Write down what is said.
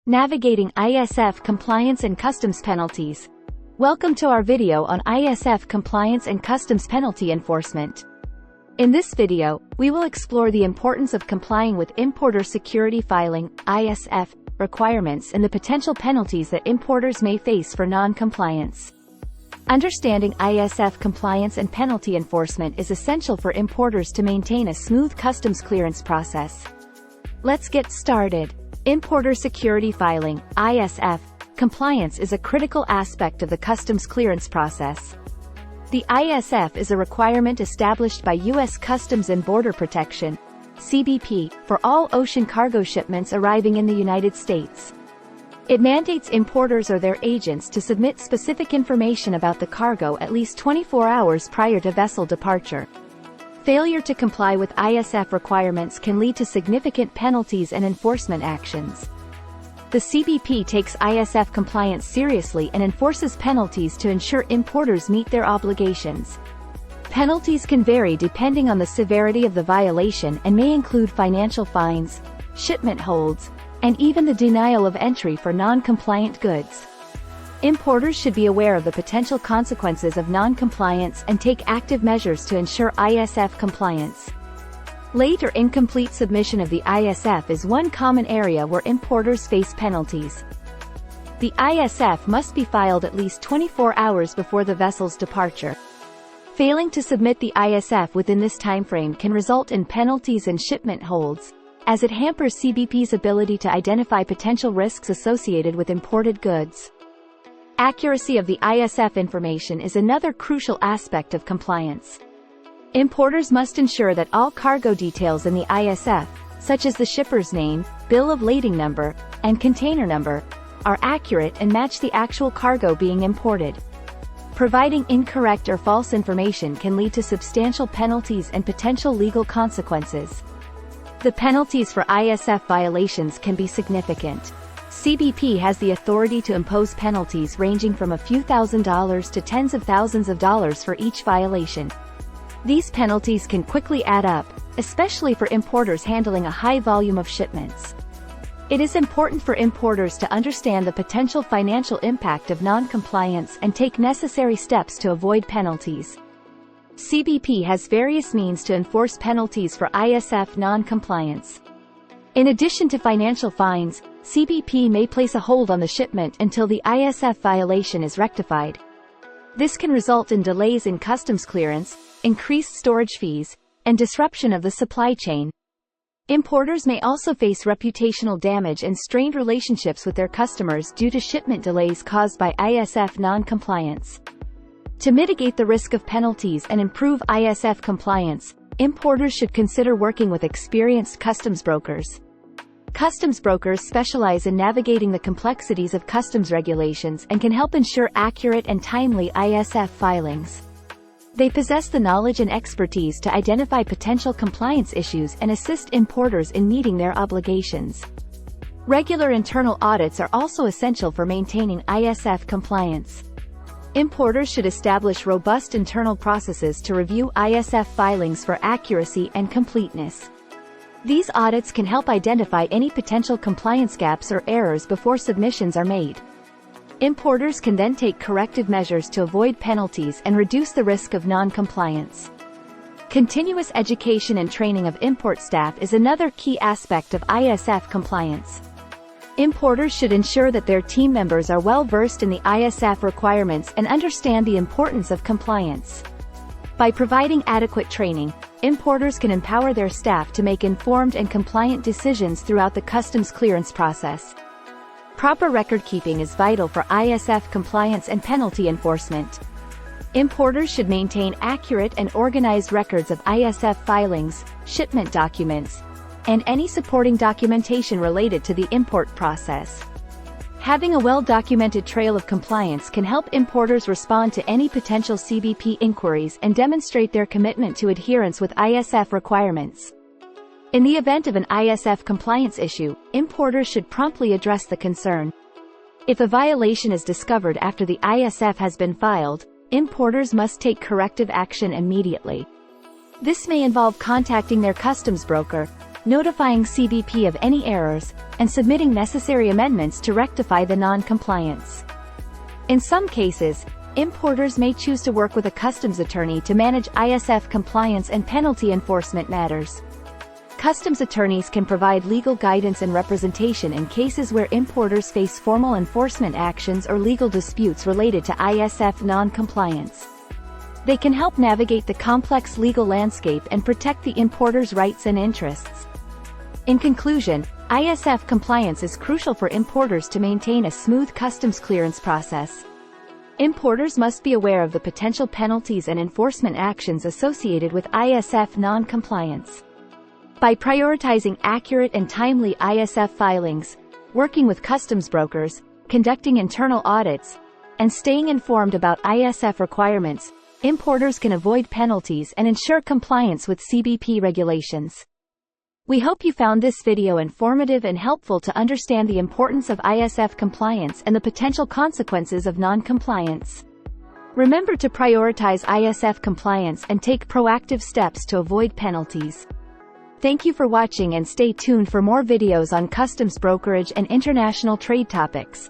Navigating ISF compliance and customs penalties. Welcome to our video on ISF compliance and customs penalty enforcement. In this video, we will explore the importance of complying with importer security filing (ISF) requirements and the potential penalties that importers may face for non-compliance. Understanding ISF compliance and penalty enforcement is essential for importers to maintain a smooth customs clearance process. Let's get started. Importer security filing (ISF) compliance is a critical aspect of the customs clearance process. The ISF is a requirement established by U.S. Customs and Border Protection (CBP) for all ocean cargo shipments arriving in the United States. It mandates importers or their agents to submit specific information about the cargo at least 24 hours prior to vessel departure. Failure to comply with ISF requirements can lead to significant penalties and enforcement actions. The CBP takes ISF compliance seriously and enforces penalties to ensure importers meet their obligations. Penalties can vary depending on the severity of the violation and may include financial fines, shipment holds, and even the denial of entry for non-compliant goods. Importers should be aware of the potential consequences of non-compliance and take active measures to ensure ISF compliance. Late or incomplete submission of the ISF is one common area where importers face penalties. The ISF must be filed at least 24 hours before the vessel's departure. Failing to submit the ISF within this timeframe can result in penalties and shipment holds, as it hampers CBP's ability to identify potential risks associated with imported goods. Accuracy of the ISF information is another crucial aspect of compliance. Importers must ensure that all cargo details in the ISF, such as the shipper's name, bill of lading number, and container number, are accurate and match the actual cargo being imported. Providing incorrect or false information can lead to substantial penalties and potential legal consequences. The penalties for ISF violations can be significant. CBP has the authority to impose penalties ranging from a few $1,000s to tens of thousands of dollars for each violation. These penalties can quickly add up, especially for importers handling a high volume of shipments. It is important for importers to understand the potential financial impact of non-compliance and take necessary steps to avoid penalties. CBP has various means to enforce penalties for ISF non-compliance. In addition to financial fines, CBP may place a hold on the shipment until the ISF violation is rectified. This can result in delays in customs clearance, increased storage fees, and disruption of the supply chain. Importers may also face reputational damage and strained relationships with their customers due to shipment delays caused by ISF non-compliance. To mitigate the risk of penalties and improve ISF compliance, importers should consider working with experienced customs brokers. Customs brokers specialize in navigating the complexities of customs regulations and can help ensure accurate and timely ISF filings. They possess the knowledge and expertise to identify potential compliance issues and assist importers in meeting their obligations. Regular internal audits are also essential for maintaining ISF compliance. Importers should establish robust internal processes to review ISF filings for accuracy and completeness. These audits can help identify any potential compliance gaps or errors before submissions are made. Importers can then take corrective measures to avoid penalties and reduce the risk of non-compliance. Continuous education and training of import staff is another key aspect of ISF compliance. Importers should ensure that their team members are well versed in the ISF requirements and understand the importance of compliance. By providing adequate training, importers can empower their staff to make informed and compliant decisions throughout the customs clearance process. Proper record-keeping is vital for ISF compliance and penalty enforcement. Importers should maintain accurate and organized records of ISF filings, shipment documents, and any supporting documentation related to the import process. Having a well-documented trail of compliance can help importers respond to any potential CBP inquiries and demonstrate their commitment to adherence with ISF requirements. In the event of an ISF compliance issue, importers should promptly address the concern. If a violation is discovered after the ISF has been filed, importers must take corrective action immediately. This may involve contacting their customs broker, notifying CBP of any errors, and submitting necessary amendments to rectify the non-compliance. In some cases, importers may choose to work with a customs attorney to manage ISF compliance and penalty enforcement matters. Customs attorneys can provide legal guidance and representation in cases where importers face formal enforcement actions or legal disputes related to ISF non-compliance. They can help navigate the complex legal landscape and protect the importer's rights and interests. In conclusion, ISF compliance is crucial for importers to maintain a smooth customs clearance process. Importers must be aware of the potential penalties and enforcement actions associated with ISF non-compliance. By prioritizing accurate and timely ISF filings, working with customs brokers, conducting internal audits, and staying informed about ISF requirements, importers can avoid penalties and ensure compliance with CBP regulations. We hope you found this video informative and helpful to understand the importance of ISF compliance and the potential consequences of non-compliance. Remember to prioritize ISF compliance and take proactive steps to avoid penalties. Thank you for watching and stay tuned for more videos on customs brokerage and international trade topics.